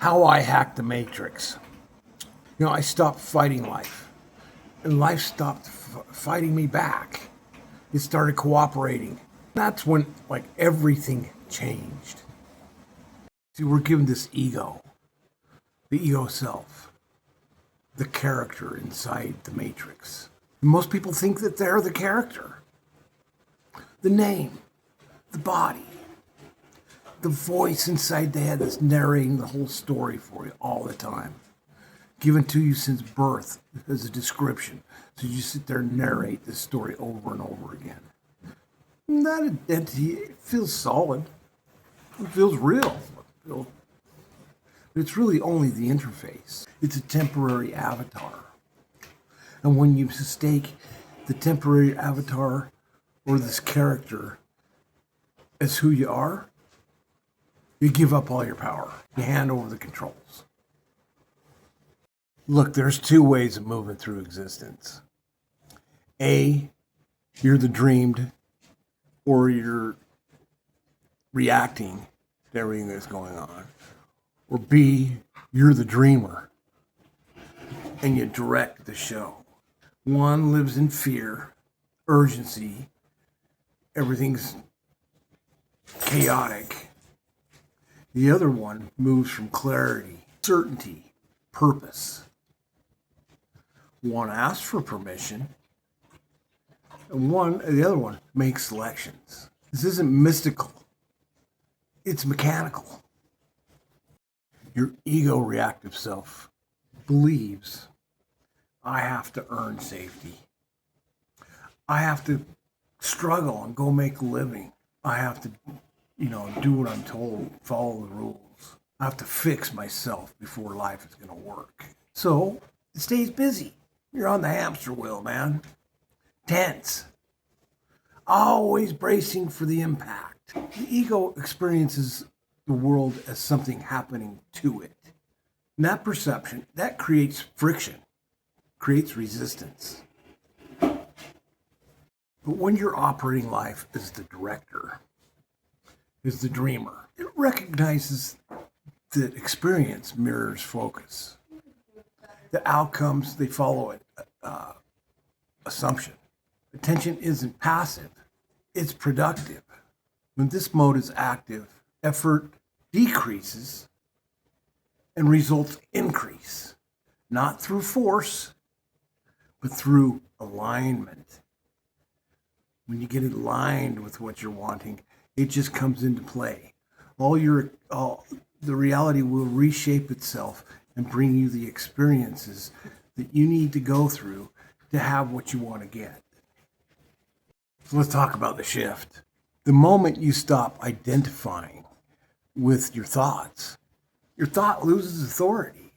How I hacked the Matrix. I stopped fighting life, and life stopped fighting me back. It started cooperating. That's when, everything changed. See, we're given this ego, the ego self, the character inside the Matrix. Most people think that they're the character, the name, the body, the voice inside the head that's narrating the whole story for you all the time. Given to you since birth as a description. So you sit there and narrate this story over and over again. And that identity, it feels solid. It feels real. But it's really only the interface. It's a temporary avatar. And when you mistake the temporary avatar or this character as who you are, you give up all your power. You hand over the controls. Look, there's two ways of moving through existence. A, you're the dreamed, or you're reacting to everything that's going on. Or B, you're the dreamer, and you direct the show. One lives in fear, urgency, everything's chaotic. The other one moves from clarity, certainty, purpose. One asks for permission, and the other one makes selections. This isn't mystical. It's mechanical. Your ego reactive self believes I have to earn safety. I have to struggle and go make a living. I have to, do what I'm told, follow the rules. I have to fix myself before life is going to work. So it stays busy. You're on the hamster wheel, man. Tense. Always bracing for the impact. The ego experiences the world as something happening to it. And that perception, that creates friction, creates resistance. But when you're operating life as the director, as the dreamer, it recognizes that experience mirrors focus. The outcomes, they follow it. Assumption. Attention isn't passive, it's productive. When this mode is active, effort decreases and results increase. Not through force, but through alignment. When you get aligned with what you're wanting, it just comes into play. The reality will reshape itself and bring you the experiences that you need to go through to have what you want to get. So let's talk about the shift. The moment you stop identifying with your thoughts, your thought loses authority.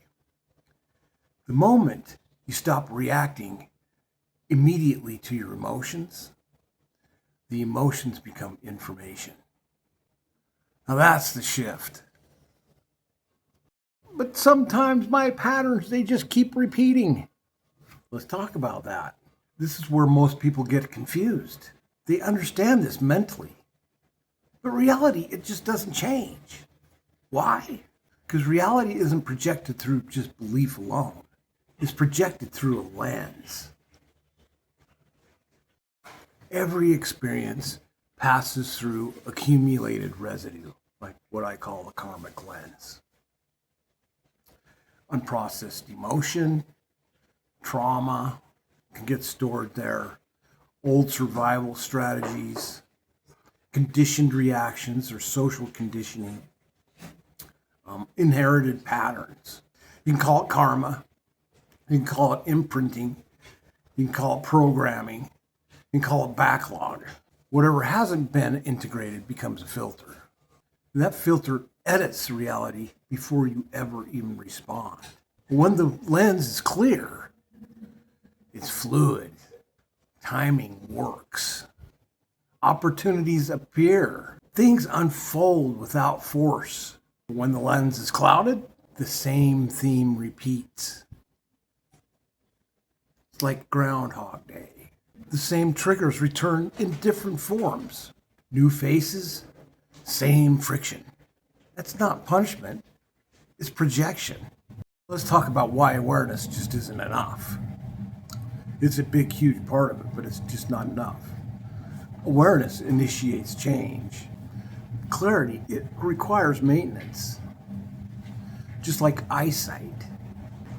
The moment you stop reacting immediately to your emotions, the emotions become information. Now that's the shift. But sometimes my patterns, they just keep repeating. Let's talk about that. This is where most people get confused. They understand this mentally. But reality, it just doesn't change. Why? Because reality isn't projected through just belief alone. It's projected through a lens. Every experience passes through accumulated residue, like what I call the karmic lens. Unprocessed emotion, trauma can get stored there. Old survival strategies, conditioned reactions or social conditioning, inherited patterns. You can call it karma. You can call it imprinting. You can call it programming. You can call it backlog. Whatever hasn't been integrated becomes a filter. And that filter edits reality before you ever even respond. When the lens is clear, it's fluid. Timing works. Opportunities appear. Things unfold without force. When the lens is clouded, the same theme repeats. It's like Groundhog Day. The same triggers return in different forms. New faces, same friction. That's not punishment. It's projection. Let's talk about why awareness just isn't enough. It's a big, huge part of it, but it's just not enough. Awareness initiates change. Clarity, it requires maintenance. Just like eyesight.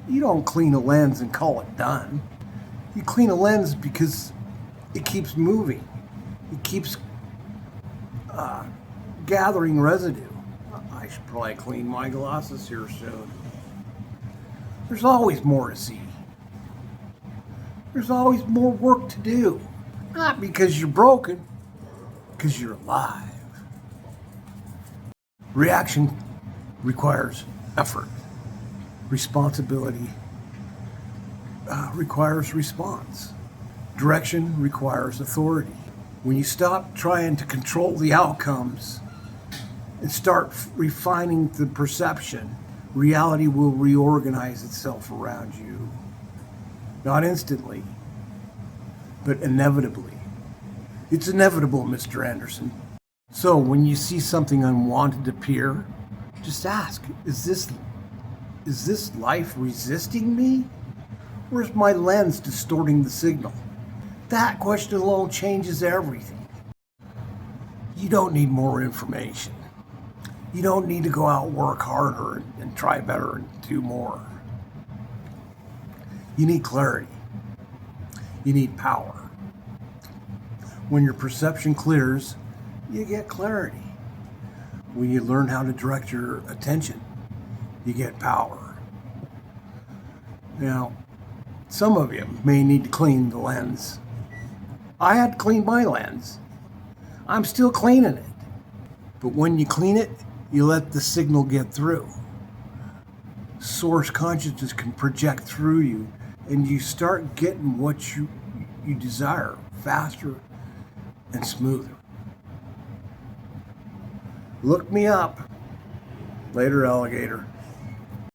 You don't clean a lens and call it done. You clean a lens because it keeps moving. It keeps gathering residue. I should probably clean my glasses here soon. There's always more to see. There's always more work to do. Not because you're broken, because you're alive. Reaction requires effort. Responsibility requires response. Direction requires authority. When you stop trying to control the outcomes and start refining the perception, reality will reorganize itself around you. Not instantly, but inevitably. It's inevitable, Mr. Anderson. So when you see something unwanted appear, just ask, is this life resisting me? Or is my lens distorting the signal? That question alone changes everything. You don't need more information. You don't need to go out and work harder and try better and do more. You need clarity. You need power. When your perception clears, you get clarity. When you learn how to direct your attention, you get power. Now, some of you may need to clean the lens. I had to clean my lens. I'm still cleaning it. But when you clean it, you let the signal get through. Source consciousness can project through you, and you start getting what you desire faster and smoother. Look me up. Later, alligator.